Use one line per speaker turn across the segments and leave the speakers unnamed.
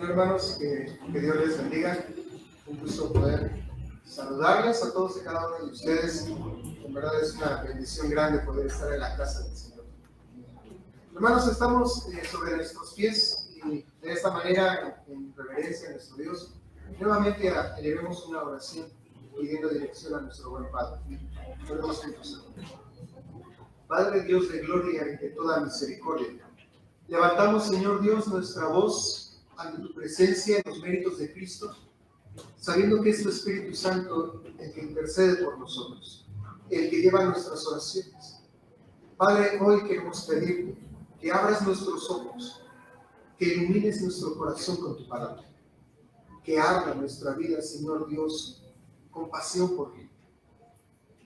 Bueno, hermanos, que Dios les bendiga. Un gusto poder saludarles a todos y cada uno de ustedes. En verdad es una bendición grande poder estar en la casa del Señor. Hermanos, estamos sobre nuestros pies y de esta manera, en reverencia a nuestro Dios, nuevamente elevemos una oración pidiendo dirección a nuestro buen Padre. Oremos juntos. Padre Dios de gloria y de toda misericordia, levantamos, Señor Dios, nuestra voz ante tu presencia en los méritos de Cristo, sabiendo que es tu Espíritu Santo el que intercede por nosotros, el que lleva nuestras oraciones. Padre, hoy queremos pedirte que abras nuestros ojos, que ilumines nuestro corazón con tu palabra, que abra nuestra vida, Señor Dios, con pasión por ti.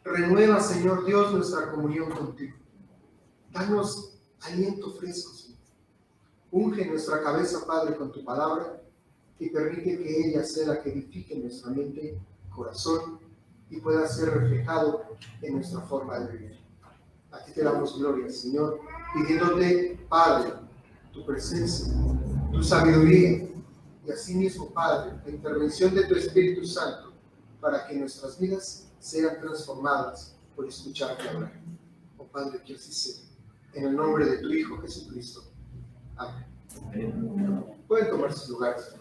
Renueva, Señor Dios, nuestra comunión contigo. Danos aliento fresco, Señor. Unge nuestra cabeza, Padre, con tu palabra y permite que ella sea la que edifique nuestra mente, corazón y pueda ser reflejado en nuestra forma de vivir. A ti te damos gloria, Señor, pidiéndote, Padre, tu presencia, tu sabiduría y asimismo, Padre, la intervención de tu Espíritu Santo para que nuestras vidas sean transformadas por escucharte hablar. Oh Padre, que así sea. En el nombre de tu Hijo Jesucristo. Amén. Pueden tomar sus lugares.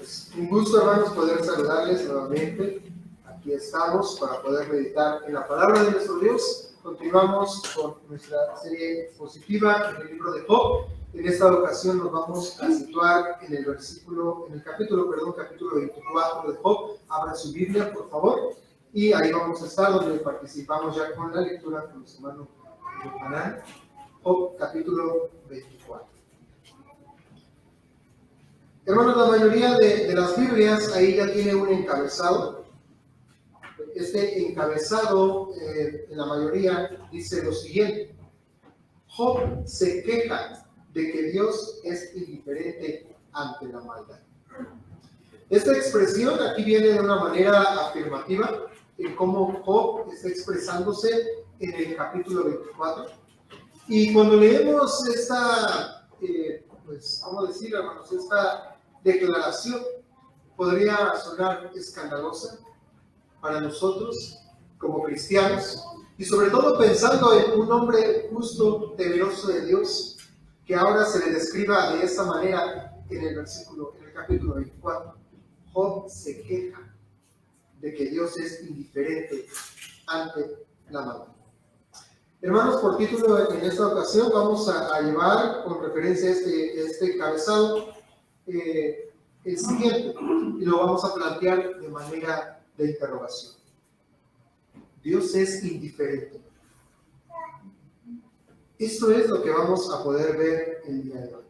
Es un gusto, hermanos, poder saludarles nuevamente. Aquí estamos para poder meditar en la palabra de nuestro Dios. Continuamos con nuestra serie expositiva en el libro de Job. En esta ocasión nos vamos a situar en el capítulo 24 de Job. Abra su Biblia, por favor. Y ahí vamos a estar donde participamos ya con la lectura con nuestro hermano Yohanan. Job, capítulo 24. Hermanos, la mayoría de las Biblias ahí ya tiene un encabezado. Este encabezado, en la mayoría, dice lo siguiente: Job se queja de que Dios es indiferente ante la maldad. Esta expresión aquí viene de una manera afirmativa en cómo Job está expresándose en el capítulo 24. Y cuando leemos esta, vamos a decir, hermanos, esta declaración podría sonar escandalosa para nosotros como cristianos, y sobre todo pensando en un hombre justo, temeroso de Dios, que ahora se le describa de esta manera en el capítulo 24. Job se queja de que Dios es indiferente ante la maldad. Hermanos, por título en esta ocasión vamos a llevar con referencia a este encabezado el siguiente, y lo vamos a plantear de manera de interrogación. Dios es indiferente. Esto es lo que vamos a poder ver el día de hoy.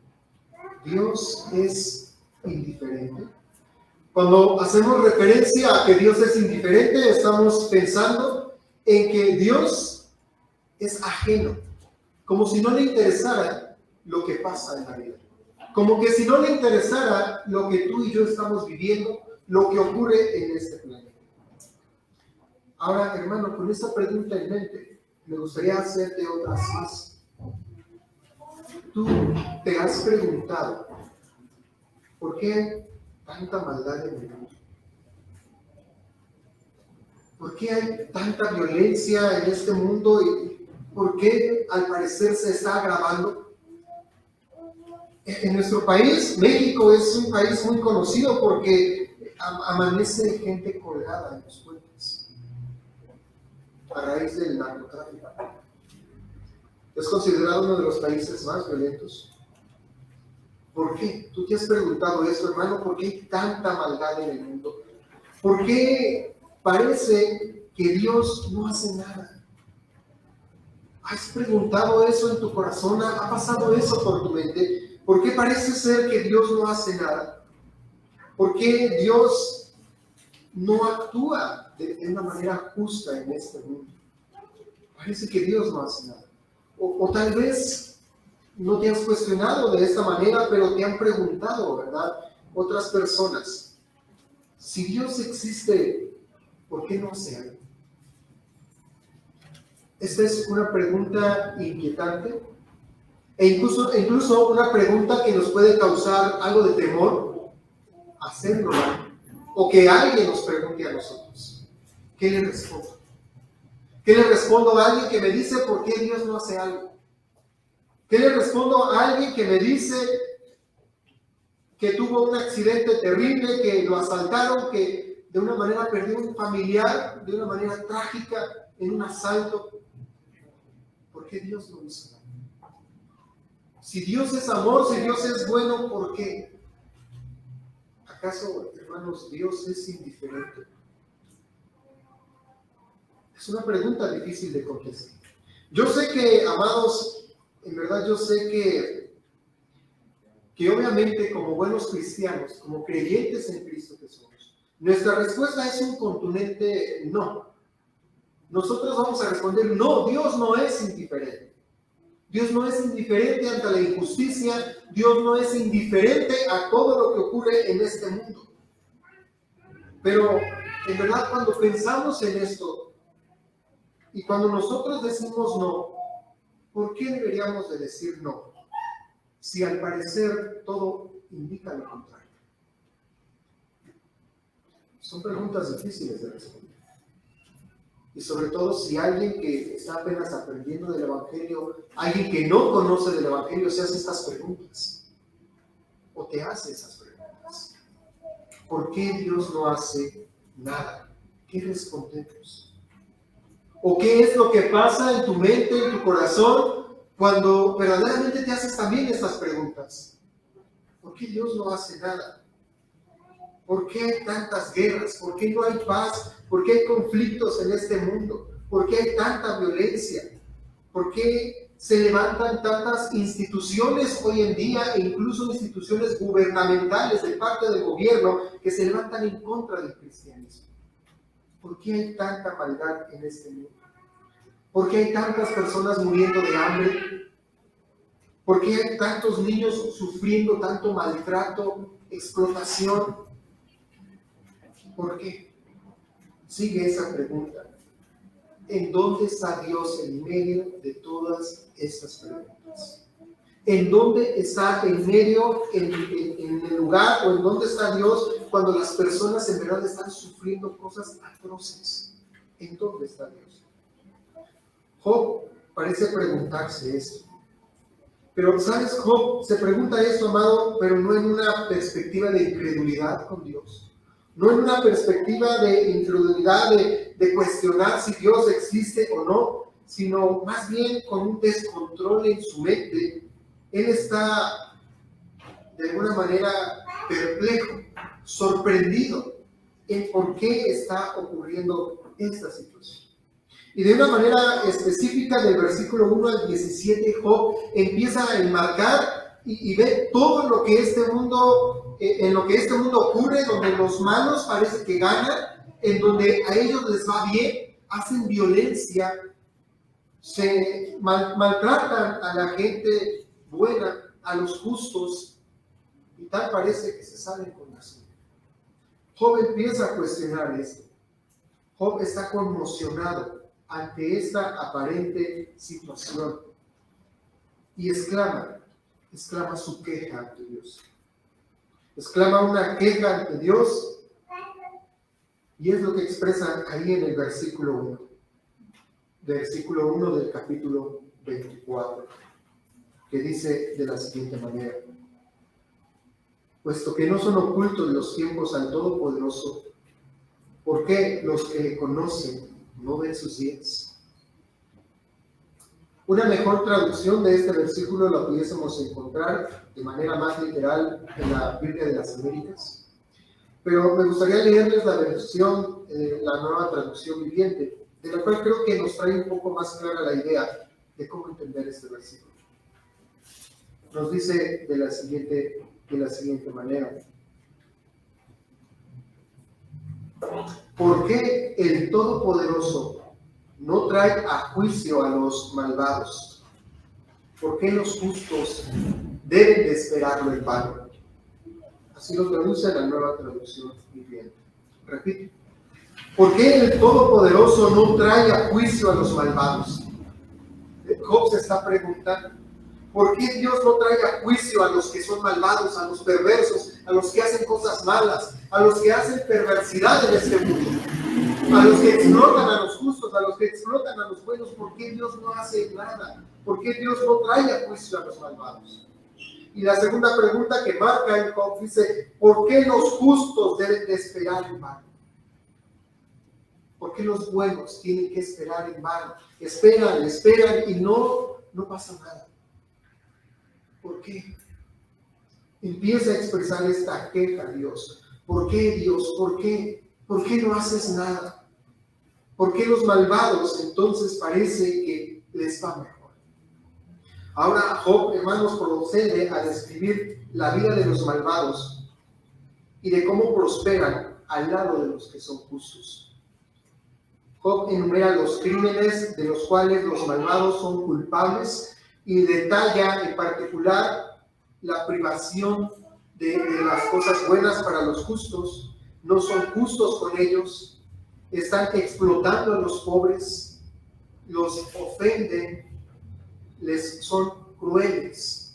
Dios es indiferente. Cuando hacemos referencia a que Dios es indiferente, estamos pensando en que Dios es ajeno, como si no le interesara lo que pasa en la vida, como que si no le interesara lo que tú y yo estamos viviendo, lo que ocurre en este planeta. Ahora, hermano, con esta pregunta en mente, me gustaría hacerte otras más. ¿Tú te has preguntado por qué tanta maldad en el mundo? ¿Por qué hay tanta violencia en este mundo y por qué al parecer se está agravando? En nuestro país, México es un país muy conocido porque amanece gente colgada en los puentes a raíz del narcotráfico. Es considerado uno de los países más violentos. ¿Por qué? ¿Tú te has preguntado eso, hermano? ¿Por qué hay tanta maldad en el mundo? ¿Por qué parece que Dios no hace nada? ¿Has preguntado eso en tu corazón? ¿Ha pasado eso por tu mente? ¿Por qué parece ser que Dios no hace nada? ¿Por qué Dios no actúa de una manera justa en este mundo? Parece que Dios no hace nada. O tal vez no te has cuestionado de esta manera, pero te han preguntado, ¿verdad? Otras personas, si Dios existe, ¿por qué no hace algo? Esta es una pregunta inquietante, E incluso una pregunta que nos puede causar algo de temor, hacerlo, o que alguien nos pregunte a nosotros. ¿Qué le respondo? ¿Qué le respondo a alguien que me dice por qué Dios no hace algo? ¿Qué le respondo a alguien que me dice que tuvo un accidente terrible, que lo asaltaron, que de una manera perdió un familiar, de una manera trágica, en un asalto? ¿Por qué Dios no hizo nada? Si Dios es amor, si Dios es bueno, ¿por qué? ¿Acaso, hermanos, Dios es indiferente? Es una pregunta difícil de contestar. Yo sé que, amados, en verdad yo sé que obviamente como buenos cristianos, como creyentes en Cristo que somos, nuestra respuesta es un contundente no. Nosotros vamos a responder no, Dios no es indiferente. Dios no es indiferente ante la injusticia, Dios no es indiferente a todo lo que ocurre en este mundo. Pero en verdad cuando pensamos en esto y cuando nosotros decimos no, ¿por qué deberíamos de decir no? Si al parecer todo indica lo contrario. Son preguntas difíciles de responder. Y sobre todo si alguien que está apenas aprendiendo del Evangelio, alguien que no conoce del Evangelio, se hace estas preguntas. O te hace esas preguntas. ¿Por qué Dios no hace nada? ¿Qué respondemos? ¿O qué es lo que pasa en tu mente, en tu corazón, cuando verdaderamente te haces también estas preguntas? ¿Por qué Dios no hace nada? ¿Por qué hay tantas guerras? ¿Por qué no hay paz? ¿Por qué hay conflictos en este mundo? ¿Por qué hay tanta violencia? ¿Por qué se levantan tantas instituciones hoy en día e incluso instituciones gubernamentales de parte del gobierno que se levantan en contra del cristianismo? ¿Por qué hay tanta maldad en este mundo? ¿Por qué hay tantas personas muriendo de hambre? ¿Por qué hay tantos niños sufriendo tanto maltrato, explotación? ¿Por qué? Sigue esa pregunta. ¿En dónde está Dios en medio de todas estas preguntas? ¿En dónde está en medio, en el lugar, o en dónde está Dios cuando las personas en verdad están sufriendo cosas atroces? ¿En dónde está Dios? Job parece preguntarse esto. Pero, ¿sabes? Job se pregunta esto, amado, pero no en una perspectiva de incredulidad con Dios. No en una perspectiva de incredulidad, de cuestionar si Dios existe o no, sino más bien con un descontrol en su mente. Él está, de alguna manera, perplejo, sorprendido en por qué está ocurriendo esta situación. Y de una manera específica, del versículo 1 al 17, Job empieza a enmarcar y ve todo lo que este mundo, en lo que este mundo ocurre, donde los malos parece que ganan, en donde a ellos les va bien, hacen violencia, se maltratan a la gente buena, a los justos, y tal parece que se salen con la suya. Job empieza a cuestionar esto. Job está conmocionado ante esta aparente situación y exclama su queja ante Dios. Exclama una queja ante Dios y es lo que expresa ahí en el versículo 1. Versículo 1 del capítulo 24, que dice de la siguiente manera: puesto que no son ocultos los tiempos al Todopoderoso, ¿por qué los que le conocen no ven sus días? Una mejor traducción de este versículo la pudiésemos encontrar de manera más literal en la Biblia de las Américas, pero me gustaría leerles la versión, la Nueva Traducción Viviente, de la cual creo que nos trae un poco más clara la idea de cómo entender este versículo. Nos dice de la siguiente manera: ¿por qué el Todopoderoso no trae a juicio a los malvados? ¿Por qué los justos deben de esperarlo en vano? Así lo traduce la Nueva Traducción Viviente. Repito: ¿por qué el Todopoderoso no trae a juicio a los malvados? Job se está preguntando. ¿Por qué Dios no trae a juicio a los que son malvados, a los perversos, a los que hacen cosas malas, a los que hacen perversidad en este mundo? A los que explotan a los justos, a los que explotan a los buenos. ¿Por qué Dios no hace nada? ¿Por qué Dios no trae a juicio a los malvados? Y la segunda pregunta que marca en Job dice, ¿por qué los justos deben de esperar en vano? ¿Por qué los buenos tienen que esperar en vano? Esperan y no pasa nada. ¿Por qué? Empieza a expresar esta queja a Dios. ¿Por qué, Dios? ¿Por qué? ¿Por qué no haces nada? ¿Por qué los malvados entonces parece que les va mejor? Ahora Job, hermanos, procede a describir la vida de los malvados y de cómo prosperan al lado de los que son justos. Job enumera los crímenes de los cuales los malvados son culpables y detalla en particular la privación de las cosas buenas para los justos. No son justos con ellos, están explotando a los pobres, los ofenden, les son crueles.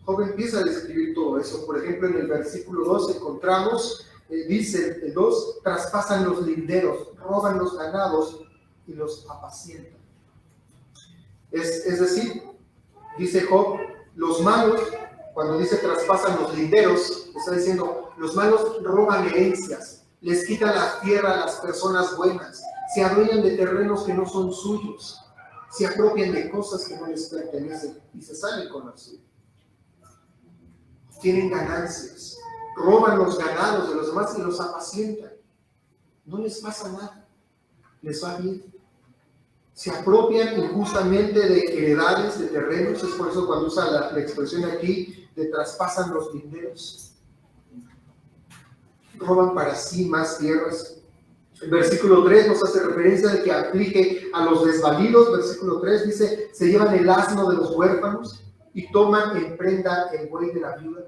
Job empieza a describir todo eso. Por ejemplo, en el versículo 2 encontramos, dice el 2, traspasan los linderos, roban los ganados y los apacientan. Es decir, dice Job, los malos, cuando dice traspasan los linderos, está diciendo, los malos roban herencias, les quitan la tierra a las personas buenas, se adueñan de terrenos que no son suyos, se apropian de cosas que no les pertenecen y se salen con la suya. Tienen ganancias, roban los ganados de los demás y los apacientan. No les pasa nada, les va bien. Se apropian injustamente de heredades, de terrenos. Es por eso cuando usa la expresión aquí de traspasan los linderos. Roban para sí más tierras. El versículo 3 nos hace referencia de que aflige a los desvalidos. Versículo 3 dice, se llevan el asno de los huérfanos y toman en prenda el buey de la viuda.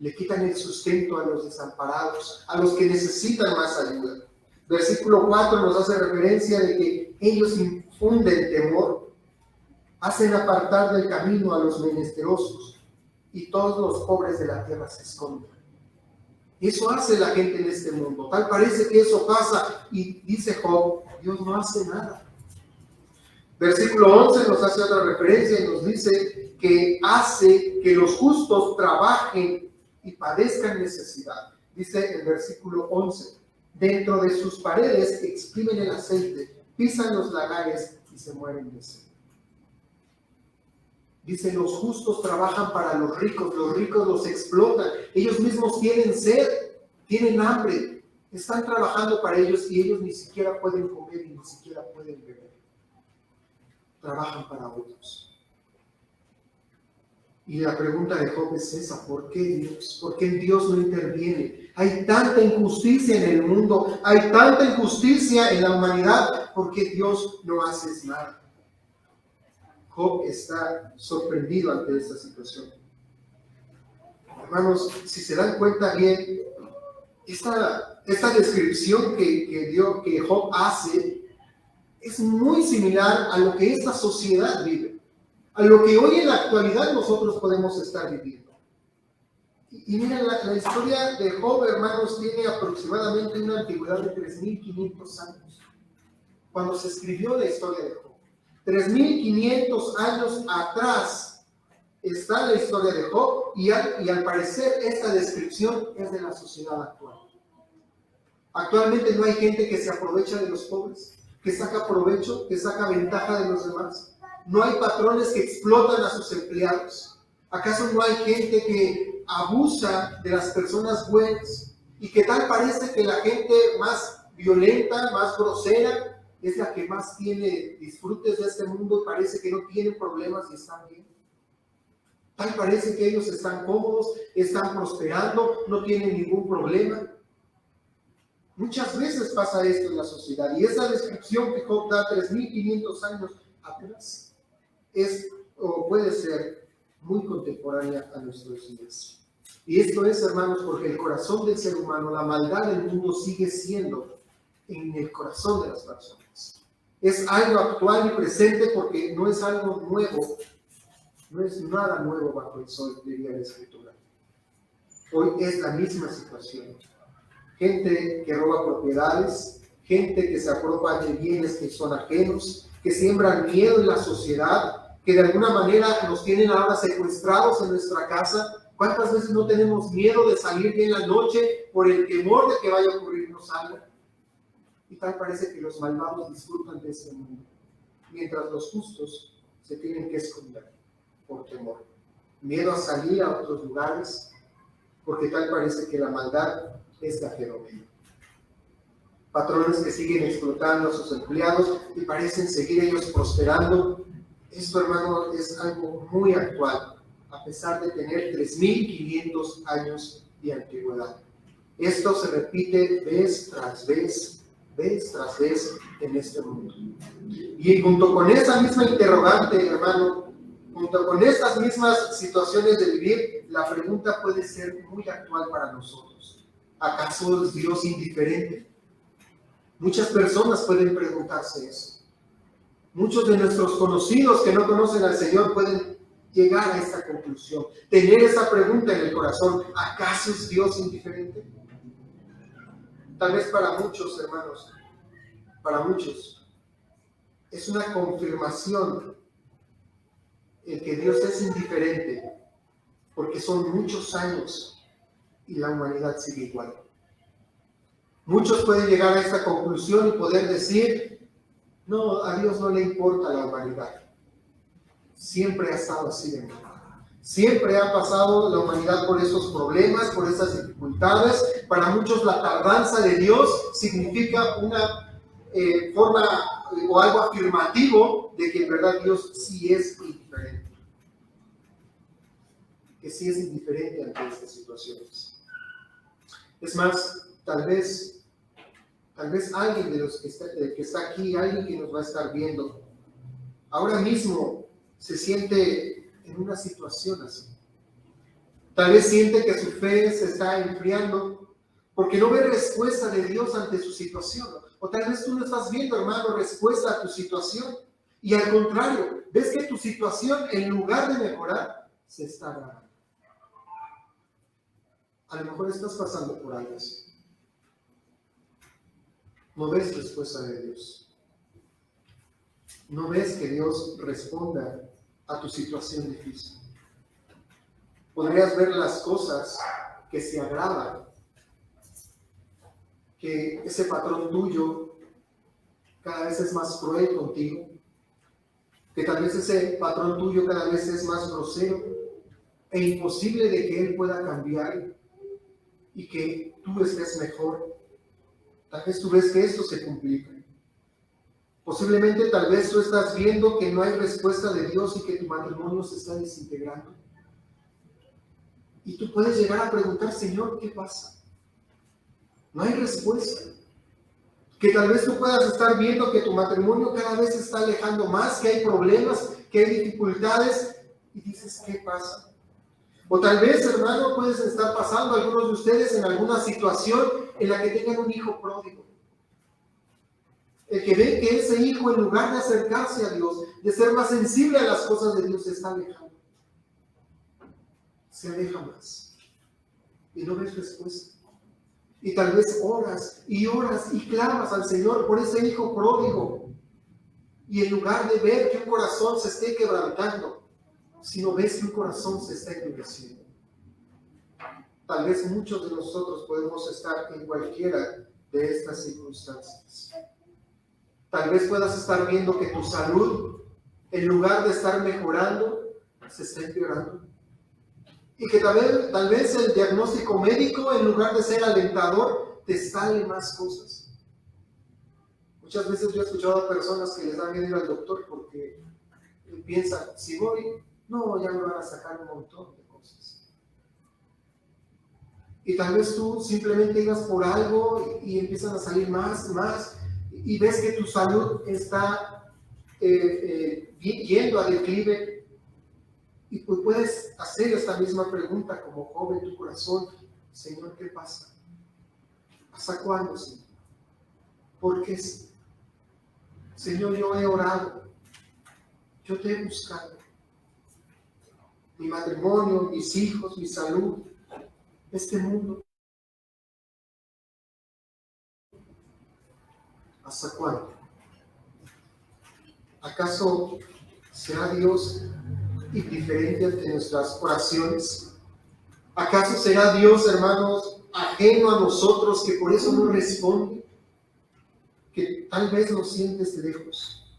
Le quitan el sustento a los desamparados, a los que necesitan más ayuda. Versículo 4 nos hace referencia de que ellos infunden temor, hacen apartar del camino a los menesterosos y todos los pobres de la tierra se esconden. Eso hace la gente en este mundo. Tal parece que eso pasa y dice Job, Dios no hace nada. Versículo 11 nos hace otra referencia y nos dice que hace que los justos trabajen y padezcan necesidad. Dice el versículo 11, dentro de sus paredes exprimen el aceite, pisan los lagares y se mueren de sed. Dice, los justos trabajan para los ricos los explotan, ellos mismos tienen sed, tienen hambre, están trabajando para ellos y ellos ni siquiera pueden comer y ni siquiera pueden beber. Trabajan para otros. Y la pregunta de Job es esa, ¿por qué Dios? ¿Por qué Dios no interviene? Hay tanta injusticia en el mundo, hay tanta injusticia en la humanidad, ¿por qué Dios no hace nada? Job está sorprendido ante esta situación. Hermanos, si se dan cuenta bien, esta descripción que Job hace es muy similar a lo que esta sociedad vive, a lo que hoy en la actualidad nosotros podemos estar viviendo. Y miren, la historia de Job, hermanos, tiene aproximadamente una antigüedad de 3.500 años, cuando se escribió la historia de Job. 3.500 años atrás está la historia de Job y al parecer esta descripción es de la sociedad actual. Actualmente no hay gente que se aprovecha de los pobres, que saca provecho, que saca ventaja de los demás. No hay patrones que explotan a sus empleados. ¿Acaso no hay gente que abusa de las personas buenas? Y que tal parece que la gente más violenta, más grosera, es la que más tiene disfrutes de este mundo y parece que no tienen problemas y están bien. Tal parece que ellos están cómodos, están prosperando, no tienen ningún problema. Muchas veces pasa esto en la sociedad y esa descripción que Job da 3.500 años atrás es o puede ser muy contemporánea a nuestros días. Y esto es, hermanos, porque el corazón del ser humano, la maldad del mundo sigue siendo en el corazón de las personas. Es algo actual y presente porque no es algo nuevo No es nada nuevo bajo el sol, diría la Escritura. Hoy es la misma situación. Gente que roba propiedades, gente que se apropia de bienes que son ajenos, que siembran miedo en la sociedad, que de alguna manera nos tienen ahora secuestrados en nuestra casa. ¿Cuántas veces no tenemos miedo de salir bien la noche por el temor de que vaya a ocurrirnos algo? Y tal parece que los malvados disfrutan de este mundo, mientras los justos se tienen que esconder por temor. Miedo a salir a otros lugares, porque tal parece que la maldad es la fenómeno. Patrones que siguen explotando a sus empleados y parecen seguir ellos prosperando. Esto, hermano, es algo muy actual, a pesar de tener 3.500 años de antigüedad. Esto se repite vez tras vez en este mundo. Y junto con esa misma interrogante, hermano, junto con estas mismas situaciones de vivir, la pregunta puede ser muy actual para nosotros. ¿Acaso es Dios indiferente? Muchas personas pueden preguntarse eso. Muchos de nuestros conocidos que no conocen al Señor pueden llegar a esta conclusión, tener esa pregunta en el corazón: ¿acaso es Dios indiferente? Tal vez para muchos, hermanos, para muchos, es una confirmación el que Dios es indiferente, porque son muchos años y la humanidad sigue igual. Muchos pueden llegar a esta conclusión y poder decir: no, a Dios no le importa la humanidad. Siempre ha estado así de mal. Siempre ha pasado la humanidad por esos problemas, por esas dificultades. Para muchos la tardanza de Dios significa una forma o algo afirmativo de que en verdad Dios sí es indiferente. Que sí es indiferente ante estas situaciones. Es más, tal vez alguien de los que está aquí, alguien que nos va a estar viendo, ahora mismo se siente en una situación así. Tal vez siente que su fe se está enfriando porque no ve respuesta de Dios ante su situación. O tal vez tú no estás viendo, hermano, respuesta a tu situación. Y al contrario, ves que tu situación, en lugar de mejorar, se está agravando. A lo mejor estás pasando por algo así. No ves respuesta de Dios. No ves que Dios responda a tu situación difícil. Podrías ver las cosas que se agravan, que ese patrón tuyo cada vez es más cruel contigo, que tal vez ese patrón tuyo cada vez es más grosero e imposible de que él pueda cambiar y que tú estés mejor. Tal vez tú ves que esto se complica. Posiblemente tal vez tú estás viendo que no hay respuesta de Dios y que tu matrimonio se está desintegrando. Y tú puedes llegar a preguntar: Señor, ¿qué pasa? No hay respuesta. Que tal vez tú puedas estar viendo que tu matrimonio cada vez se está alejando más, que hay problemas, que hay dificultades, y dices: ¿qué pasa? O tal vez, hermano, puedes estar pasando, algunos de ustedes, en alguna situación en la que tengan un hijo pródigo. El que ve que ese hijo, en lugar de acercarse a Dios, de ser más sensible a las cosas de Dios, se está alejando. Se aleja más. Y no ves respuesta. Y tal vez oras y clamas al Señor por ese hijo pródigo. Y en lugar de ver que un corazón se esté quebrantando, sino ves que un corazón se está endureciendo. Tal vez muchos de nosotros podemos estar en cualquiera de estas circunstancias. Tal vez puedas estar viendo que tu salud, en lugar de estar mejorando, se está empeorando. Y que tal vez el diagnóstico médico, en lugar de ser alentador, te sale más cosas. Muchas veces yo he escuchado a personas que les da miedo ir al doctor porque piensan: si voy, no, ya me van a sacar un montón de cosas. Y tal vez tú simplemente ibas por algo y empiezan a salir más, y ves que tu salud está yendo a declive. Y pues puedes hacer esta misma pregunta como joven en tu corazón: Señor, ¿qué pasa? ¿Hasta cuándo, Señor? ¿Por qué? Señor, yo he orado, yo te he buscado, mi matrimonio, mis hijos, mi salud, este mundo. ¿Hasta cuándo? ¿Acaso será Dios indiferente ante nuestras oraciones? ¿Acaso será Dios, hermanos, ajeno a nosotros, que por eso no responde? Que tal vez lo sientes lejos,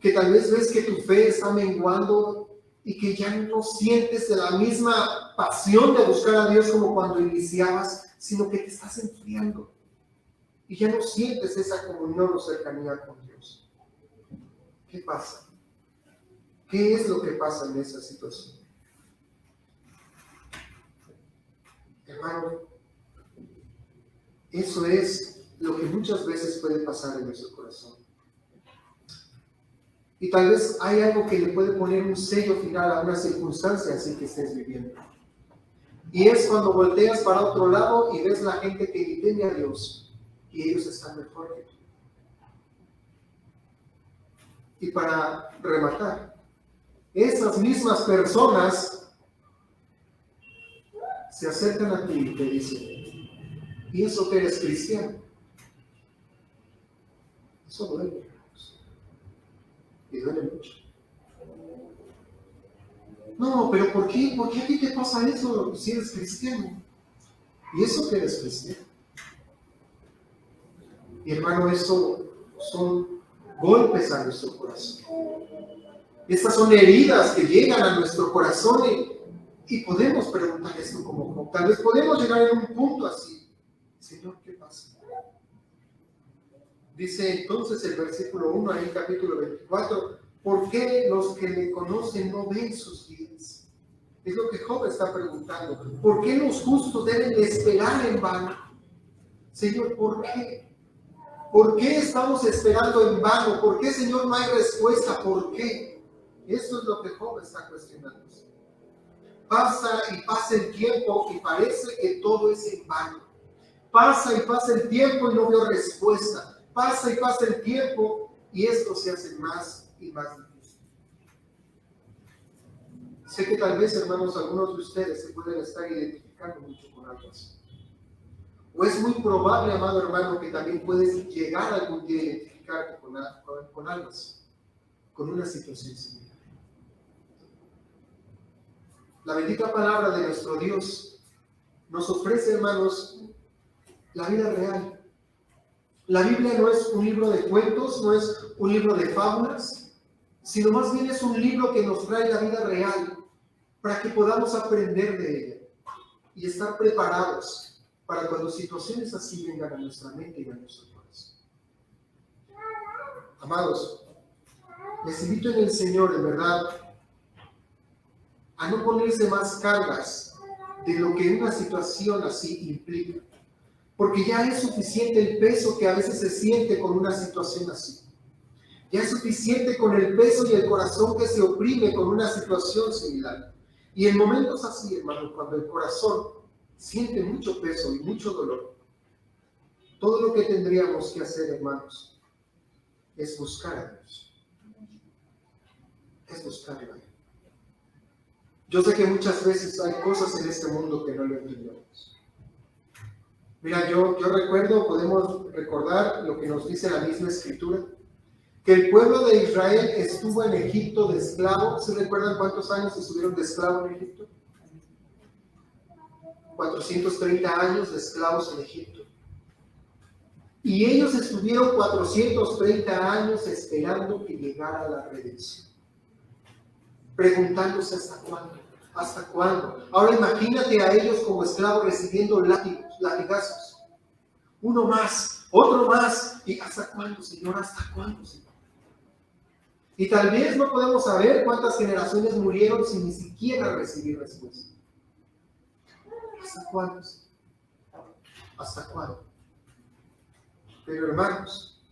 que tal vez ves que tu fe está menguando y que ya no sientes de la misma pasión de buscar a Dios como cuando iniciabas, sino que te estás enfriando y ya no sientes esa comunión o cercanía con Dios. ¿Qué pasa? ¿Qué es lo que pasa en esa situación? Hermano, eso es lo que muchas veces puede pasar en nuestro corazón. Y tal vez hay algo que le puede poner un sello final a una circunstancia así que estés viviendo. Y es cuando volteas para otro lado y ves la gente que ni teme a Dios y ellos están mejor que tú. Y para rematar, esas mismas personas se acercan a ti y te dicen, pienso que eres cristiano. Eso duele, hermanos. Y duele mucho. No, pero ¿por qué? ¿Por qué a ti te pasa eso si eres cristiano? ¿Y eso que eres cristiano? Y hermano, eso son golpes a nuestro corazón. Estas son heridas que llegan a nuestro corazón y podemos preguntar esto como tal vez podemos llegar en un punto así. Señor, ¿qué pasa? Dice entonces el versículo 1 ahí capítulo 24, ¿por qué los que le conocen no ven sus días? Es lo que Job está preguntando. ¿Por qué los justos deben esperar en vano? Señor, ¿por qué? ¿Por qué estamos esperando en vano? ¿Por qué, Señor, no hay respuesta? ¿Por qué? Eso es lo que Job está cuestionando. Pasa y pasa el tiempo y parece que todo es en vano. Pasa y pasa el tiempo y no veo respuesta. Pasa y pasa el tiempo y esto se hace más y más difícil. Sé que tal vez, hermanos, algunos de ustedes se pueden estar identificando mucho con algo así. O es muy probable, amado hermano, que también puedes llegar algún día a identificarte con algo así, con una situación similar. La bendita palabra de nuestro Dios nos ofrece, hermanos, la vida real. La Biblia no es un libro de cuentos, no es un libro de fábulas, sino más bien es un libro que nos trae la vida real para que podamos aprender de ella y estar preparados para cuando situaciones así vengan a nuestra mente y a nuestro corazón. Amados, les invito en el Señor, en verdad, a no ponerse más cargas de lo que una situación así implica. Porque ya es suficiente el peso que a veces se siente con una situación así. Ya es suficiente con el peso y el corazón que se oprime con una situación similar. Y en momentos así, hermanos, cuando el corazón siente mucho peso y mucho dolor, todo lo que tendríamos que hacer, hermanos, es buscar a Dios. Es buscarlo a Él. Yo sé que muchas veces hay cosas en este mundo que no lo entendemos. Mira, yo recuerdo, podemos recordar lo que nos dice la misma Escritura, que el pueblo de Israel estuvo en Egipto de esclavo. ¿Se recuerdan cuántos años estuvieron de esclavo en Egipto? 430 años de esclavos en Egipto. Y ellos estuvieron 430 años esperando que llegara la redención. Preguntándose hasta cuándo. ¿Hasta cuándo? Ahora imagínate a ellos como esclavos recibiendo latigazos. Uno más, otro más. ¿Y hasta cuándo, Señor? ¿Hasta cuándo, Señor? Y tal vez no podemos saber cuántas generaciones murieron sin ni siquiera recibir respuesta. ¿Hasta cuándo, Señor? ¿Hasta cuándo? Pero hermanos,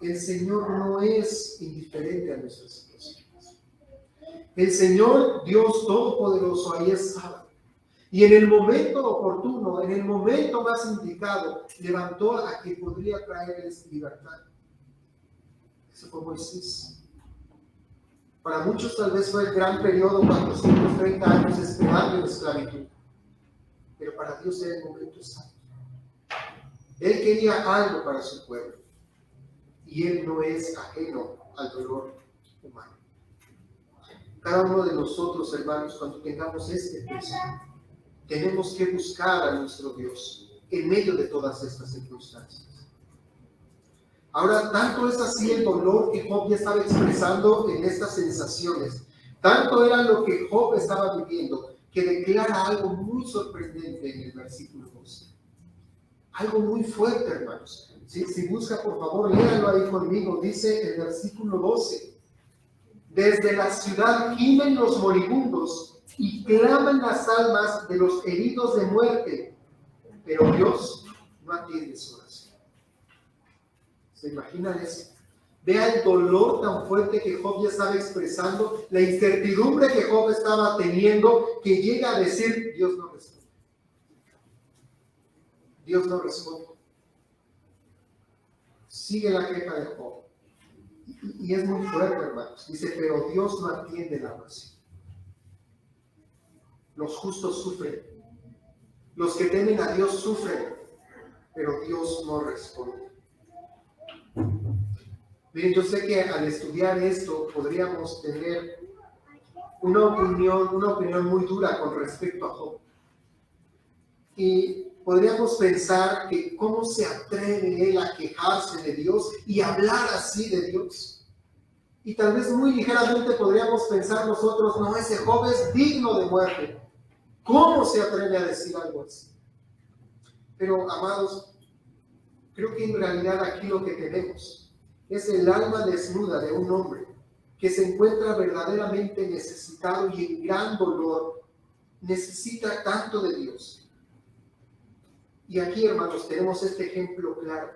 el Señor no es indiferente a nuestras situaciones. El Señor, Dios Todopoderoso, ahí estaba. Y en el momento oportuno, en el momento más indicado, levantó a quien podría traerles libertad. Eso fue Moisés. Para muchos tal vez fue el gran periodo, 430 años esperando en esclavitud. Pero para Dios era el momento exacto. Él quería algo para su pueblo. Y Él no es ajeno al dolor humano. Cada uno de nosotros, hermanos, cuando tengamos este peso, tenemos que buscar a nuestro Dios en medio de todas estas circunstancias. Ahora, tanto es así el dolor que Job ya estaba expresando en estas sensaciones, tanto era lo que Job estaba viviendo, que declara algo muy sorprendente en el versículo 12. Algo muy fuerte, hermanos. Si busca, por favor, léanlo ahí conmigo. Dice el versículo 12. Desde la ciudad gimen los moribundos y claman las almas de los heridos de muerte, pero Dios no atiende su oración. ¿Se imaginan eso? Vea el dolor tan fuerte que Job ya estaba expresando, la incertidumbre que Job estaba teniendo, que llega a decir, Dios no responde. Dios no responde. Sigue la queja de Job. Y es muy fuerte, hermanos. Dice, pero Dios no atiende la oración. Los justos sufren. Los que temen a Dios sufren, pero Dios no responde. Miren, yo sé que al estudiar esto podríamos tener una opinión muy dura con respecto a Job. Y podríamos pensar que cómo se atreve él a quejarse de Dios y hablar así de Dios. Y tal vez muy ligeramente podríamos pensar nosotros, no, ese Job es digno de muerte. ¿Cómo se atreve a decir algo así? Pero, amados, creo que en realidad aquí lo que tenemos es el alma desnuda de un hombre que se encuentra verdaderamente necesitado y en gran dolor. Necesita tanto de Dios. Y aquí, hermanos, tenemos este ejemplo claro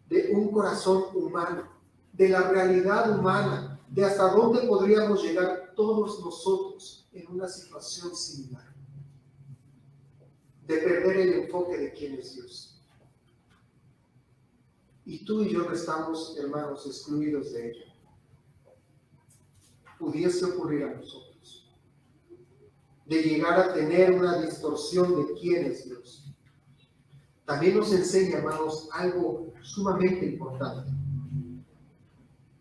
de un corazón humano, de la realidad humana, de hasta dónde podríamos llegar todos nosotros en una situación similar, de perder el enfoque de quién es Dios. Y tú y yo no estamos, hermanos, excluidos de ello. Pudiese ocurrir a nosotros, de llegar a tener una distorsión de quién es Dios. También nos enseña, hermanos, algo sumamente importante.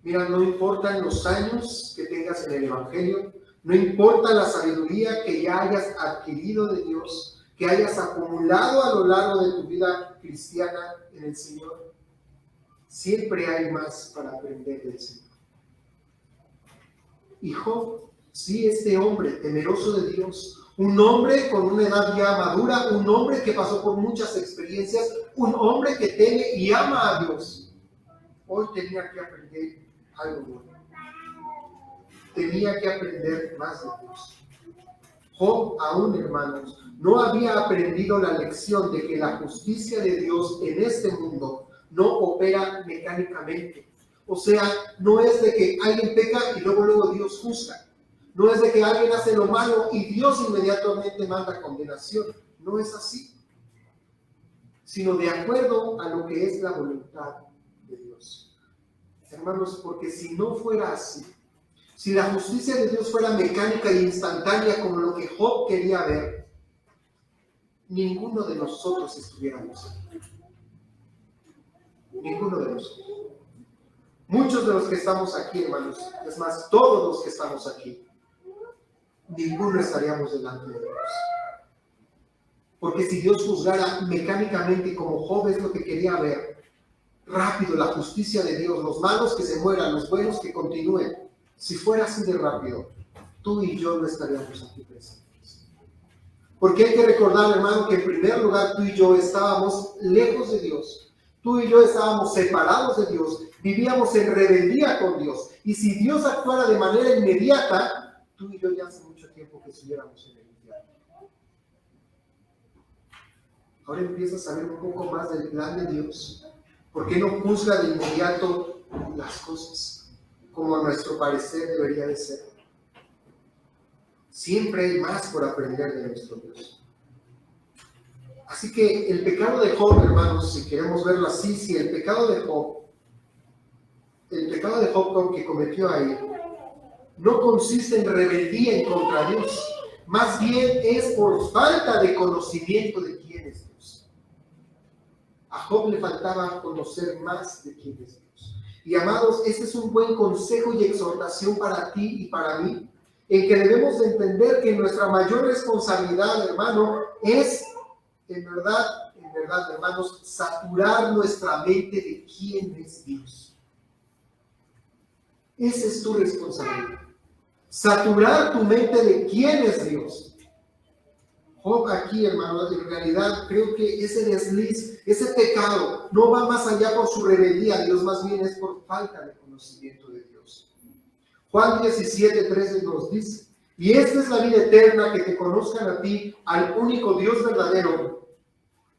Mira, no importan los años que tengas en el Evangelio, no importa la sabiduría que ya hayas adquirido de Dios, que hayas acumulado a lo largo de tu vida cristiana en el Señor, siempre hay más para aprender del Señor. Y Job, sí, este hombre temeroso de Dios, un hombre con una edad ya madura, un hombre que pasó por muchas experiencias, un hombre que teme y ama a Dios, hoy tenía que aprender algo nuevo. Tenía que aprender más de Dios. Job, aún, hermanos, no había aprendido la lección de que la justicia de Dios en este mundo no opera mecánicamente. O sea, no es de que alguien peca y luego Dios juzga. No es de que alguien hace lo malo y Dios inmediatamente manda condenación. No es así. Sino de acuerdo a lo que es la voluntad de Dios. Hermanos, porque si no fuera así, si la justicia de Dios fuera mecánica e instantánea como lo que Job quería ver, ninguno de nosotros estuviéramos aquí. Ninguno de nosotros. Muchos de los que estamos aquí, hermanos, es más, todos los que estamos aquí, ninguno estaríamos delante de Dios. Porque si Dios juzgara mecánicamente como Job es lo que quería ver, rápido la justicia de Dios, los malos que se mueran, los buenos que continúen, si fuera así de rápido, tú y yo no estaríamos aquí presentes. Porque hay que recordar, hermano, que en primer lugar tú y yo estábamos lejos de Dios. Tú y yo estábamos separados de Dios, vivíamos en rebeldía con Dios. Y si Dios actuara de manera inmediata, tú y yo ya hace mucho tiempo que estuviéramos en el infierno. Ahora empiezas a ver un poco más del plan de Dios. ¿Por qué no juzga de inmediato las cosas como a nuestro parecer debería de ser? Siempre hay más por aprender de nuestro Dios. Así que el pecado de Job, hermanos, si queremos verlo así, si el pecado de Job que cometió ahí, no consiste en rebeldía en contra de Dios, más bien es por falta de conocimiento de quién es Dios. A Job le faltaba conocer más de quién es Dios. Y amados, este es un buen consejo y exhortación para ti y para mí, en que debemos de entender que nuestra mayor responsabilidad, hermano, es en verdad, hermanos, saturar nuestra mente de quién es Dios. Esa es tu responsabilidad. Saturar tu mente de quién es Dios. Job aquí, hermano, en realidad creo que ese desliz, ese pecado, no va más allá por su rebeldía a Dios, más bien es por falta de conocimiento de Dios. Juan 17:13 nos dice: y esta es la vida eterna, que te conozcan a ti, al único Dios verdadero,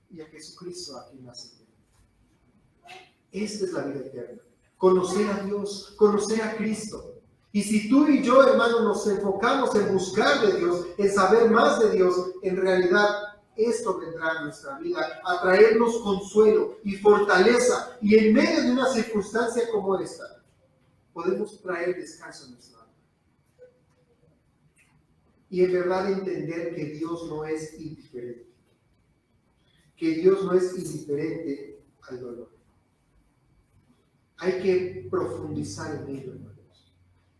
y a Jesucristo, a quien has enviado. Esta es la vida eterna, conocer a Dios, conocer a Cristo. Y si tú y yo, hermano, nos enfocamos en buscar de Dios, en saber más de Dios, en realidad esto vendrá a nuestra vida, a traernos consuelo y fortaleza. Y en medio de una circunstancia como esta, podemos traer descanso a nuestra alma. Y en verdad entender que Dios no es indiferente. Que Dios no es indiferente al dolor. Hay que profundizar en ello, hermanos.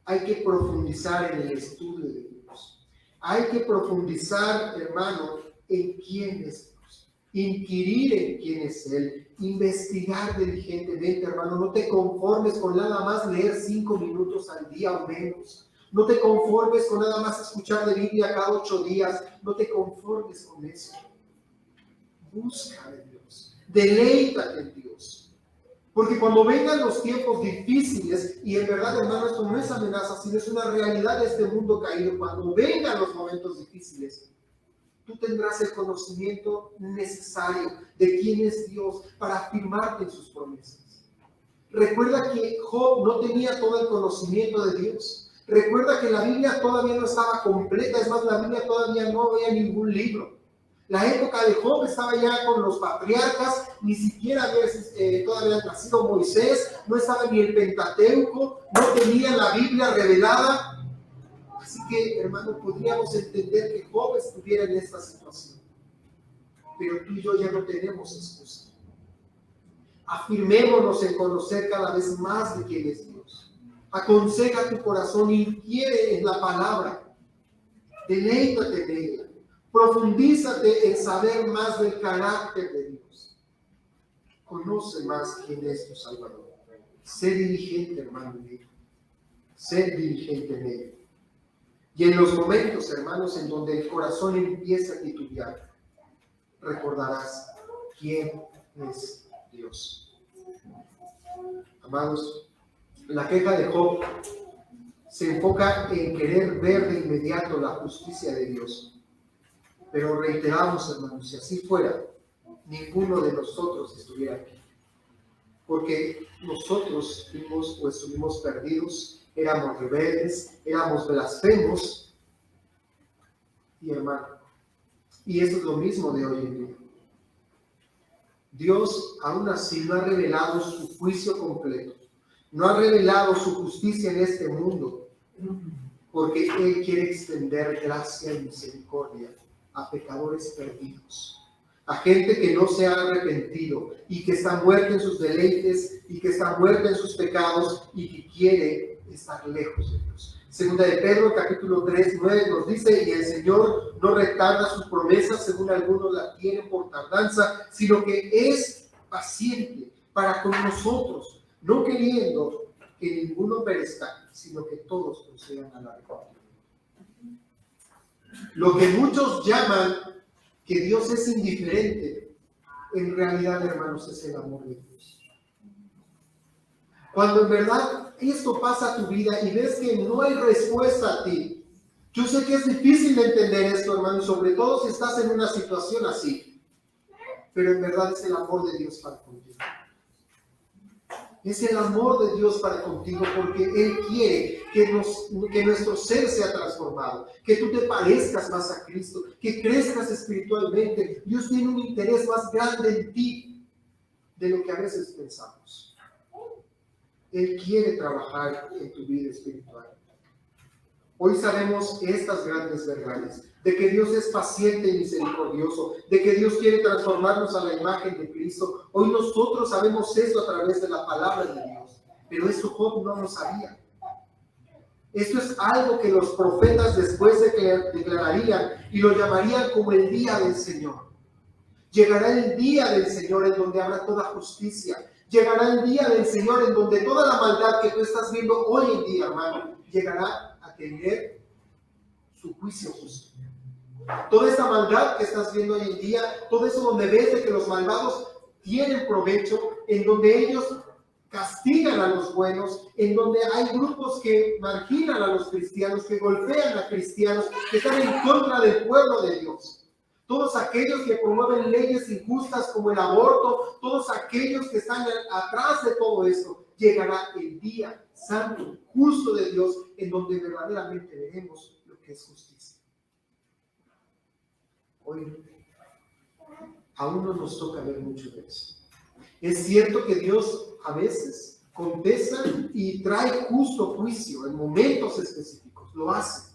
Hay que profundizar en el estudio de Dios. Hay que profundizar, hermano, en quién es Dios. Inquirir en quién es Él. Investigar diligentemente, hermano. No te conformes con nada más leer 5 minutos al día o menos. No te conformes con nada más escuchar de Biblia cada 8 días. No te conformes con eso. Busca de Dios. Deleítate en Dios. Porque cuando vengan los tiempos difíciles, y en verdad, hermano, esto no es amenaza, sino es una realidad de este mundo caído, cuando vengan los momentos difíciles, tú tendrás el conocimiento necesario de quién es Dios para afirmarte en sus promesas. Recuerda que Job no tenía todo el conocimiento de Dios. Recuerda que la Biblia todavía no estaba completa, es más, la Biblia todavía no había ningún libro. La época de Job estaba ya con los patriarcas, ni siquiera había todavía nacido Moisés, no estaba ni el Pentateuco, no tenía la Biblia revelada. Así que, hermano, podríamos entender que Job estuviera en esta situación. Pero tú y yo ya no tenemos excusa. Afirmémonos en conocer cada vez más de quién es Dios. Aconseja tu corazón, inquiere en la palabra. Deleítate en ella. Profundízate en saber más del carácter de Dios. Conoce más quién es tu Salvador. Sé diligente, hermano mío. Sé diligente en ello. Y en los momentos, hermanos, en donde el corazón empieza a titubear, recordarás quién es Dios. Amados, la queja de Job se enfoca en querer ver de inmediato la justicia de Dios. Pero reiteramos, hermanos, si así fuera, ninguno de nosotros estuviera aquí. Porque nosotros fuimos o estuvimos perdidos, éramos rebeldes, éramos blasfemos. Y hermano, y eso es lo mismo de hoy en día. Dios aún así no ha revelado su juicio completo, no ha revelado su justicia en este mundo, porque Él quiere extender gracia y misericordia a pecadores perdidos, a gente que no se ha arrepentido y que está muerta en sus deleites y que está muerta en sus pecados y que quiere estar lejos de Dios. Segunda de Pedro, capítulo 3, 9 nos dice: y el Señor no retarda sus promesas, según algunos la tienen por tardanza, sino que es paciente para con nosotros, no queriendo que ninguno perezca, sino que todos procedan a la arrepentimiento. Lo que muchos llaman que Dios es indiferente, en realidad, hermanos, es el amor de Dios. Cuando en verdad esto pasa a tu vida y ves que no hay respuesta a ti, yo sé que es difícil de entender esto, hermano, sobre todo si estás en una situación así, pero en verdad es el amor de Dios para contigo. Es el amor de Dios para contigo, porque Él quiere que nuestro ser sea transformado, que tú te parezcas más a Cristo, que crezcas espiritualmente. Dios tiene un interés más grande en ti de lo que a veces pensamos. Él quiere trabajar en tu vida espiritual. Hoy sabemos estas grandes verdades, de que Dios es paciente y misericordioso, de que Dios quiere transformarnos a la imagen de Cristo. Hoy nosotros sabemos eso a través de la palabra de Dios, pero eso Job no lo sabía. Esto es algo que los profetas después declararían y lo llamarían como el día del Señor. Llegará el día del Señor en donde habrá toda justicia. Llegará el día del Señor en donde toda la maldad que tú estás viendo hoy en día, hermano, llegará a tener su juicio justo. Toda esta maldad que estás viendo hoy en día, todo eso donde ves de que los malvados tienen provecho, en donde ellos castigan a los buenos, en donde hay grupos que marginan a los cristianos, que golpean a cristianos, que están en contra del pueblo de Dios. Todos aquellos que promueven leyes injustas como el aborto, todos aquellos que están atrás de todo esto, llegará el día santo, justo de Dios, en donde verdaderamente veremos lo que es justicia. Hoy aún no nos toca ver mucho de eso. Es cierto que Dios a veces contesta y trae justo juicio en momentos específicos, lo hace.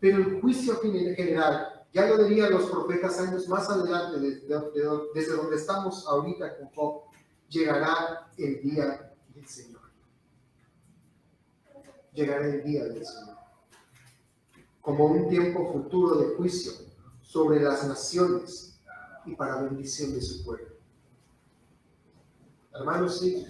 Pero el juicio general, ya lo dirían los profetas años más adelante, desde donde estamos ahorita con Job, llegará el día del Señor. Llegará el día del Señor. Como un tiempo futuro de juicio sobre las naciones y para bendición de su pueblo. Hermanos, sí,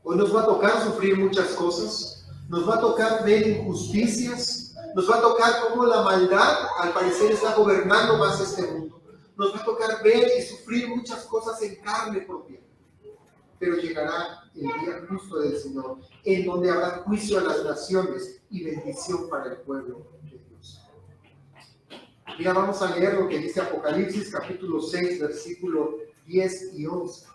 hoy nos va a tocar sufrir muchas cosas, nos va a tocar ver injusticias, nos va a tocar cómo la maldad al parecer está gobernando más este mundo, nos va a tocar ver y sufrir muchas cosas en carne propia, pero llegará el día justo del Señor, en donde habrá juicio a las naciones y bendición para el pueblo de Dios. Mira, vamos a leer lo que dice Apocalipsis capítulo 6, versículo 10 y 11.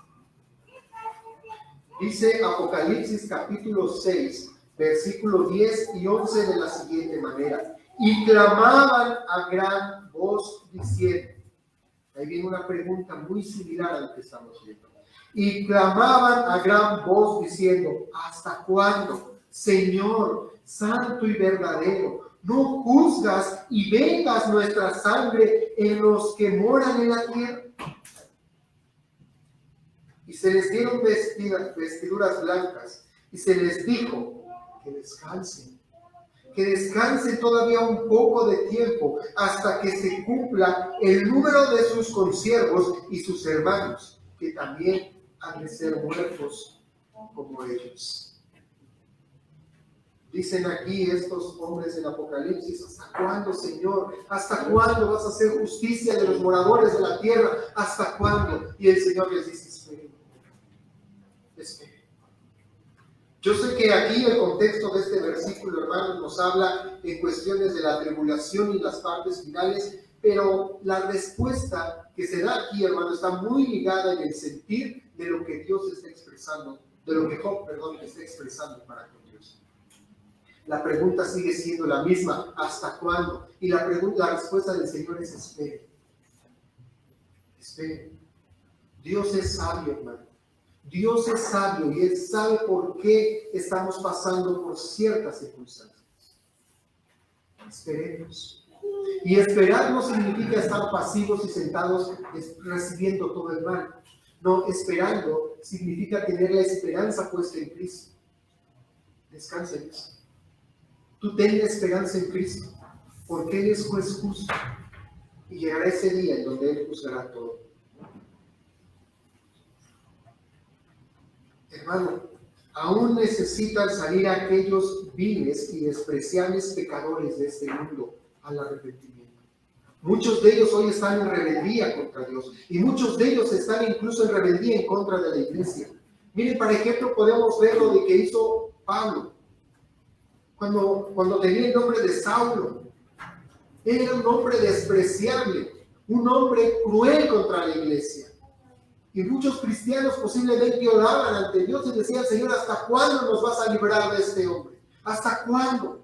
Dice Apocalipsis capítulo 6, versículo 10 y 11 de la siguiente manera. Y clamaban a gran voz diciendo, ahí viene una pregunta muy similar a lo que estamos viendo. Y clamaban a gran voz diciendo, ¿hasta cuándo, Señor, santo y verdadero, no juzgas y vengas nuestra sangre en los que moran en la tierra? Y se les dieron vestiduras blancas, y se les dijo que descansen todavía un poco de tiempo, hasta que se cumpla el número de sus consiervos y sus hermanos, que también han de ser muertos como ellos. Dicen aquí estos hombres del Apocalipsis, ¿hasta cuándo, Señor? ¿Hasta cuándo vas a hacer justicia de los moradores de la tierra? ¿Hasta cuándo? Y el Señor les dice, esperen. Yo sé que aquí el contexto de este versículo, hermanos, nos habla en cuestiones de la tribulación y las partes finales, pero la respuesta que se da aquí, hermano, está muy ligada en el sentir de lo que Dios está expresando, de lo que Job, está expresando para con Dios. La pregunta sigue siendo la misma, ¿hasta cuándo? Y la respuesta del Señor es esperen. Esperen. Dios es sabio, hermano. Dios es sabio y Él sabe por qué estamos pasando por ciertas circunstancias. Esperemos. Y esperar no significa estar pasivos y sentados recibiendo todo el mal. No, esperando significa tener la esperanza puesta en Cristo. Descansa en eso. Tú ten esperanza en Cristo, porque Él es juez justo. Y llegará ese día en donde Él juzgará todo. Hermano, aún necesitan salir aquellos viles y despreciables pecadores de este mundo al arrepentimiento. Muchos de ellos hoy están en rebeldía contra Dios y muchos de ellos están incluso en rebeldía en contra de la iglesia. Miren, por ejemplo, podemos ver lo de que hizo Pablo cuando tenía el nombre de Saulo. Él era un hombre despreciable, un hombre cruel contra la iglesia. Y muchos cristianos posiblemente oraban ante Dios y decían, Señor, ¿hasta cuándo nos vas a librar de este hombre? ¿Hasta cuándo?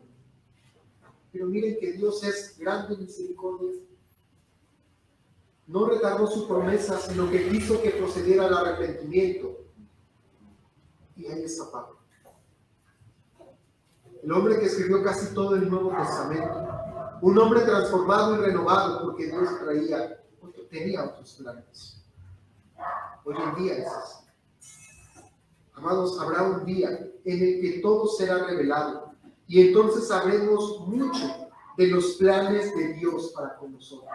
Pero miren que Dios es grande en misericordia. No retardó su promesa, sino que quiso que procediera al arrepentimiento. Y ahí está Pablo. el hombre que escribió casi todo el Nuevo Testamento, un hombre transformado y renovado porque Dios tenía otros planes. Hoy en día es así. Amados, habrá un día en el que todo será revelado y entonces sabremos mucho de los planes de Dios para con nosotros.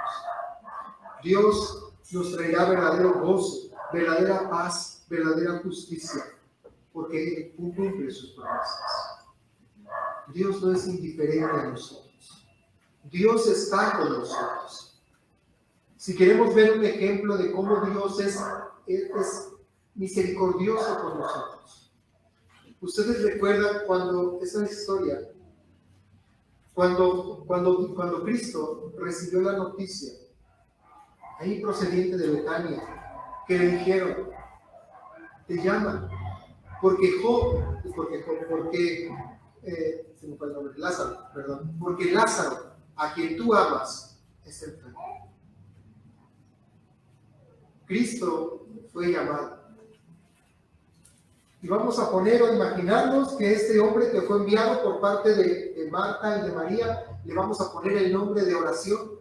Dios nos traerá verdadero gozo, verdadera paz, verdadera justicia, porque Él cumple sus promesas. Dios no es indiferente a nosotros. Dios está con nosotros. Si queremos ver un ejemplo de cómo Dios es misericordioso con nosotros. Ustedes recuerdan cuando esa historia, cuando Cristo recibió la noticia, ahí procediente de Betania, que le dijeron, te llaman, se me fue el nombre, Lázaro, perdón, porque Lázaro, a quien tú amas, es enfermo. Cristo fue llamado. Y vamos a poner o imaginarnos que este hombre que fue enviado por parte de Marta y de María, le vamos a poner el nombre de oración.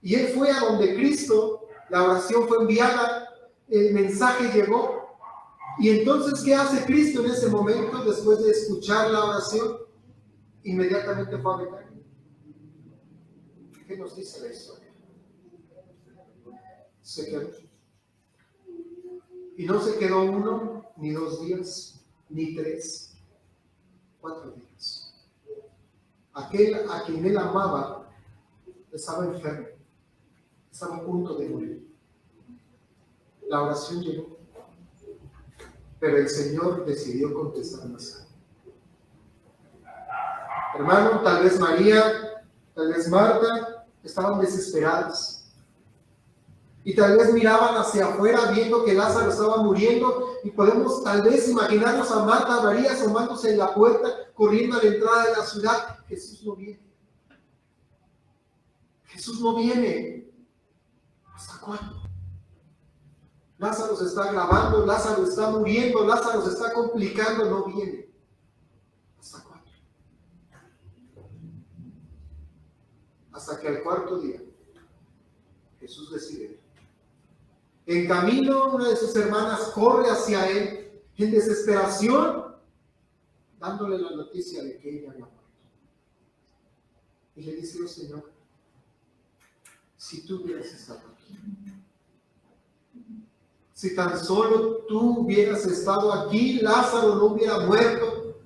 Y él fue a donde Cristo, la oración fue enviada, el mensaje llegó. Y entonces, ¿qué hace Cristo en ese momento después de escuchar la oración? Inmediatamente fue a Betania. ¿Qué nos dice la historia? Se quedó. Y no se quedó 1, ni 2 días, ni 3, 4 días. Aquel a quien él amaba estaba enfermo, estaba a punto de morir. La oración llegó, pero el Señor decidió contestar más. Hermano, tal vez María, tal vez Marta estaban desesperadas. Y tal vez miraban hacia afuera viendo que Lázaro estaba muriendo y podemos tal vez imaginarnos a Marta, a María asomándose en la puerta, corriendo a la entrada de la ciudad. Jesús no viene. Jesús no viene. ¿Hasta cuándo? Lázaro se está agravando, Lázaro está muriendo, Lázaro se está complicando, no viene. ¿Hasta cuándo? Hasta que al 4.º día Jesús decide. En camino, una de sus hermanas corre hacia él en desesperación, dándole la noticia de que ella había muerto. Y le dice, oh Señor, si tú hubieras estado aquí, si tan solo tú hubieras estado aquí, Lázaro no hubiera muerto.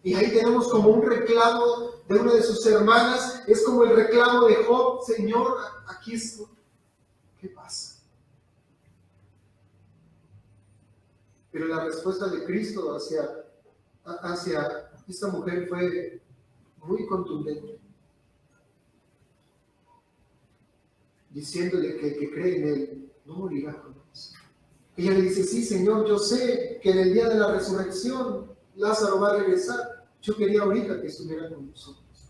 Y ahí tenemos como un reclamo de una de sus hermanas, es como el reclamo de Job, Señor, aquí estoy. ¿Qué pasa? Pero la respuesta de Cristo hacia esta mujer fue muy contundente, diciéndole que el que cree en Él no morirá jamás. Ella le dice, sí, Señor, yo sé que en el día de la resurrección Lázaro va a regresar. Yo quería ahorita que estuviera con nosotros.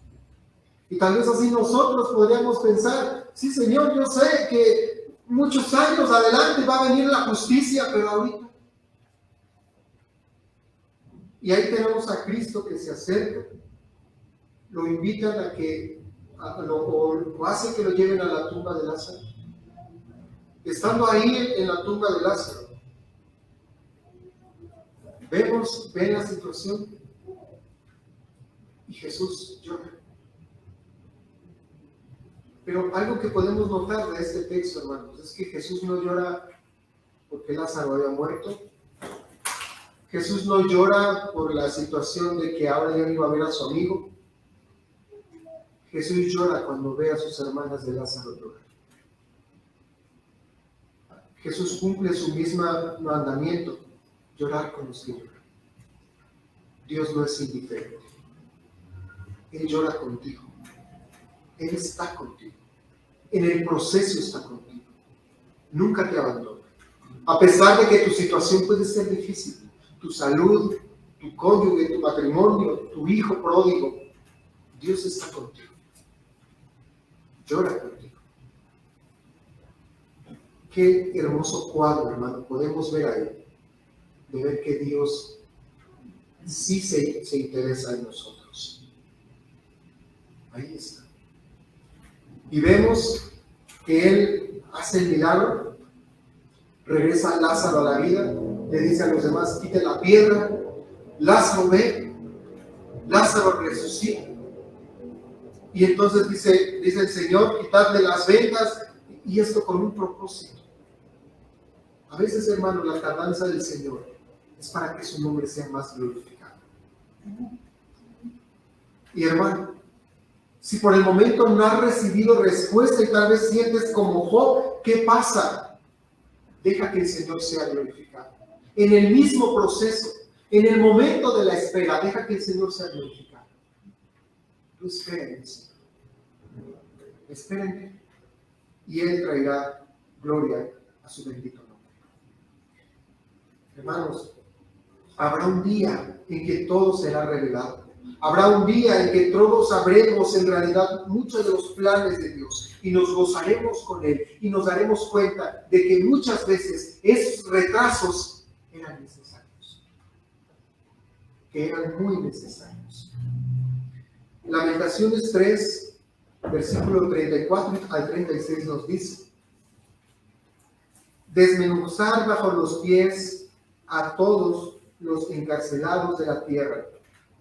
Y tal vez así nosotros podríamos pensar, sí, Señor, yo sé que muchos años adelante va a venir la justicia, pero ahorita. Y ahí tenemos a Cristo que se acerca, lo invitan o hace que lo lleven a la tumba de Lázaro. Estando ahí en la tumba de Lázaro, ven la situación y Jesús llora. Pero algo que podemos notar de este texto, hermanos, es que Jesús no llora porque Lázaro había muerto. Jesús no llora por la situación de que ahora ya no iba a ver a su amigo. Jesús llora cuando ve a sus hermanas de Lázaro llorar. Jesús cumple su mismo mandamiento, llorar con los que lloran. Dios no es indiferente. Él llora contigo. Él está contigo. En el proceso está contigo. Nunca te abandona. A pesar de que tu situación puede ser difícil, tu salud, tu cónyuge, tu matrimonio, tu hijo pródigo, Dios está contigo. Llora contigo. Qué hermoso cuadro, hermano, podemos ver ahí, de ver que Dios sí se interesa en nosotros. Ahí está. Y vemos que Él hace el milagro, regresa a Lázaro a la vida, le dice a los demás, quiten la piedra, Lázaro ve, Lázaro resucita. Y entonces dice el Señor, quitadle las vendas, y esto con un propósito. A veces, hermano, la tardanza del Señor es para que su nombre sea más glorificado. Y hermano, si por el momento no has recibido respuesta y tal vez sientes como Job, ¿qué pasa? Deja que el Señor sea glorificado. En el mismo proceso, en el momento de la espera, deja que el Señor sea glorificado. Tú espera en el Señor. Espera en Él. Y Él traerá gloria a su bendito nombre. Hermanos, habrá un día en que todo será revelado. Habrá un día en que todos sabremos en realidad muchos de los planes de Dios y nos gozaremos con Él y nos daremos cuenta de que muchas veces esos retrasos eran necesarios, que eran muy necesarios. Lamentaciones 3, versículo 34 al 36 nos dice: desmenuzar bajo los pies a todos los encarcelados de la tierra,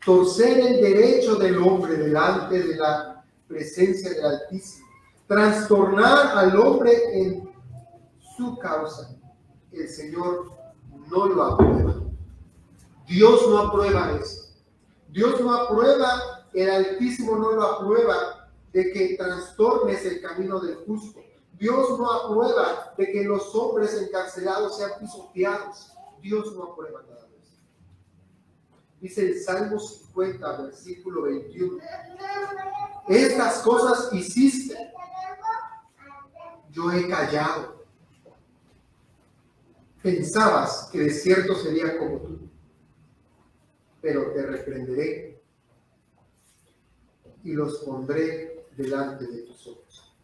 torcer el derecho del hombre delante de la presencia del Altísimo, trastornar al hombre en su causa. El Señor no lo aprueba. Dios no aprueba eso. Dios no aprueba, el Altísimo no lo aprueba de que trastornes el camino del justo. Dios no aprueba de que los hombres encarcelados sean pisoteados. Dios no aprueba nada de eso. Dice el Salmo 50, versículo 21. Estas cosas hiciste, yo he callado. Pensabas que de cierto sería como tú, pero te reprenderé y los pondré delante de tus ojos.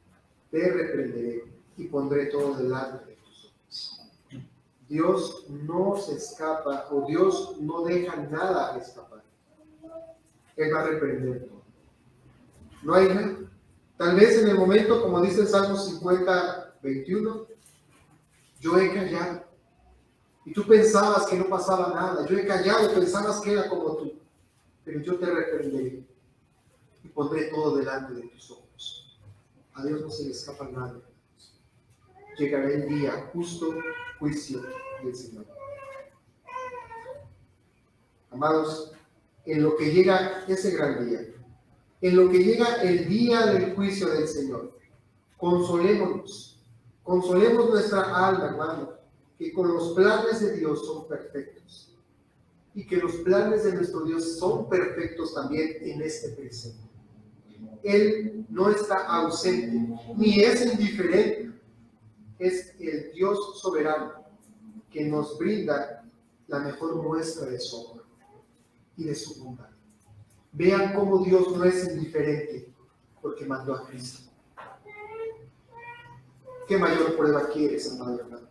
Te reprenderé y pondré todo delante de tus ojos. Dios no se escapa, o Dios no deja nada escapar. Él va a reprender todo. No hay nada. Tal vez en el momento, como dice el Salmo 50, 21, yo he callado. Y tú pensabas que no pasaba nada. Yo he callado y pensabas que era como tú. Pero yo te reprenderé y pondré todo delante de tus ojos. A Dios no se le escapa nada. Llegará el día justo, juicio del Señor. Amados, en lo que llega ese gran día, en lo que llega el día del juicio del Señor, consolemos nuestra alma, hermano, que con los planes de Dios son perfectos y que los planes de nuestro Dios son perfectos también en este presente. Él no está ausente ni es indiferente, es el Dios soberano que nos brinda la mejor muestra de su amor y de su bondad. Vean cómo Dios no es indiferente porque mandó a Cristo. ¿Qué mayor prueba quieres, amado hermano?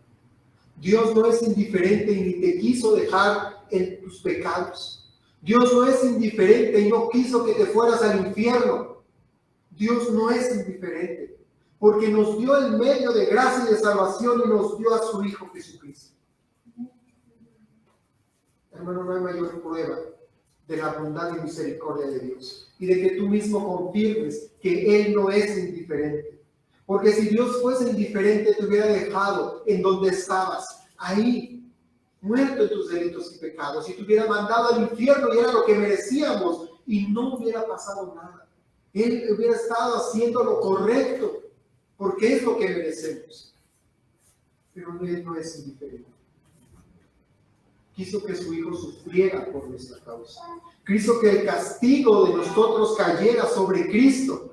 Dios no es indiferente y ni te quiso dejar en tus pecados. Dios no es indiferente y no quiso que te fueras al infierno. Dios no es indiferente porque nos dio el medio de gracia y de salvación y nos dio a su Hijo Jesucristo. Hermano, no hay mayor prueba de la bondad y misericordia de Dios y de que tú mismo confirmes que Él no es indiferente. Porque si Dios fuese indiferente, te hubiera dejado en donde estabas, ahí, muerto en tus delitos y pecados, y te hubiera mandado al infierno y era lo que merecíamos y no hubiera pasado nada. Él hubiera estado haciendo lo correcto porque es lo que merecemos. Pero Él no es indiferente. Quiso que su Hijo sufriera por nuestra causa. Quiso que el castigo de nosotros cayera sobre Cristo.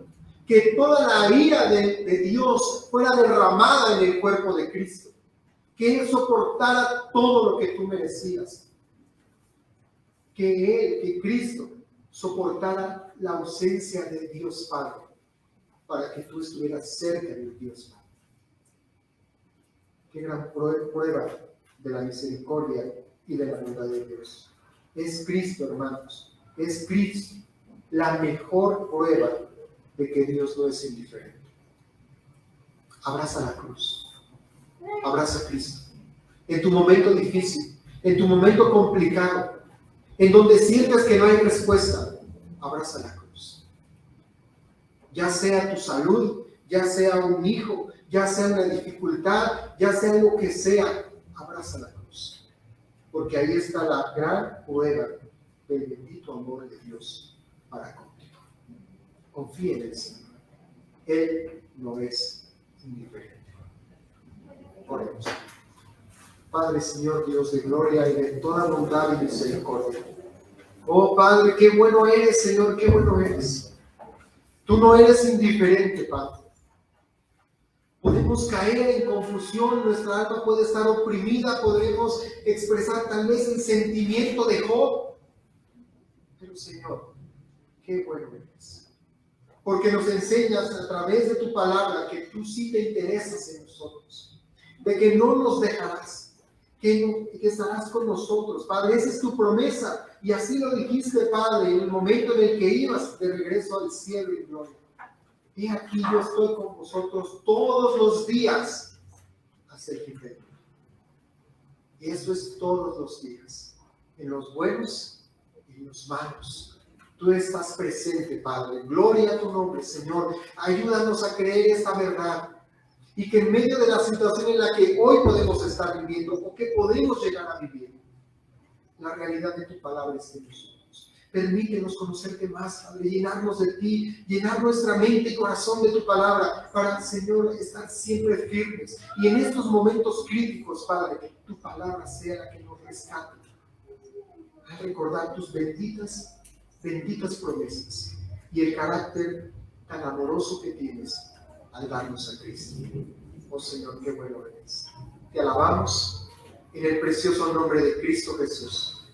Que toda la ira de Dios fuera derramada en el cuerpo de Cristo. Que Él soportara todo lo que tú merecías. Que Cristo soportara la ausencia de Dios Padre para que tú estuvieras cerca de Dios Padre. Qué gran prueba de la misericordia y de la bondad de Dios. Es Cristo, hermanos. Es Cristo la mejor prueba de que Dios no es indiferente. Abraza la cruz. Abraza a Cristo. En tu momento difícil, en tu momento complicado, en donde sientas que no hay respuesta, abraza la cruz. Ya sea tu salud, ya sea un hijo, ya sea una dificultad, ya sea lo que sea, abraza la cruz. Porque ahí está la gran prueba del bendito amor de Dios para contigo. Confía en el Señor. Él no es indiferente. Oremos. Padre, Señor, Dios de gloria y de toda bondad y misericordia. Oh Padre, qué bueno eres, Señor, qué bueno eres. Tú no eres indiferente, Padre. Podemos caer en confusión, nuestra alma puede estar oprimida, podemos expresar tal vez el sentimiento de Job. Pero Señor, qué bueno eres. Porque nos enseñas a través de tu palabra que tú sí te interesas en nosotros, de que no nos dejarás, que estarás con nosotros. Padre, esa es tu promesa, y así lo dijiste, Padre, en el momento en el que ibas de regreso al cielo y gloria. Y aquí yo estoy con vosotros todos los días hasta el fin del mundo. Y eso es todos los días, en los buenos y en los malos. Tú estás presente, Padre. Gloria a tu nombre, Señor. Ayúdanos a creer esta verdad. Y que en medio de la situación en la que hoy podemos estar viviendo, o que podemos llegar a vivir, la realidad de tu palabra es en nosotros. Permítenos conocerte más, Padre, llenarnos de ti, llenar nuestra mente y corazón de tu palabra, para, Señor, estar siempre firmes. Y en estos momentos críticos, Padre, que tu palabra sea la que nos rescate. Al recordar tus benditas promesas y el carácter tan amoroso que tienes al darnos a Cristo. Oh Señor, qué bueno eres. Te alabamos en el precioso nombre de Cristo Jesús.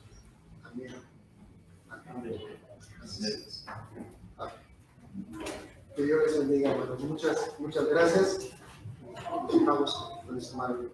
Amén. Amén. Así es. Amén. Que Dios les bendiga, hermanos. Muchas gracias. Vamos con este maravilloso.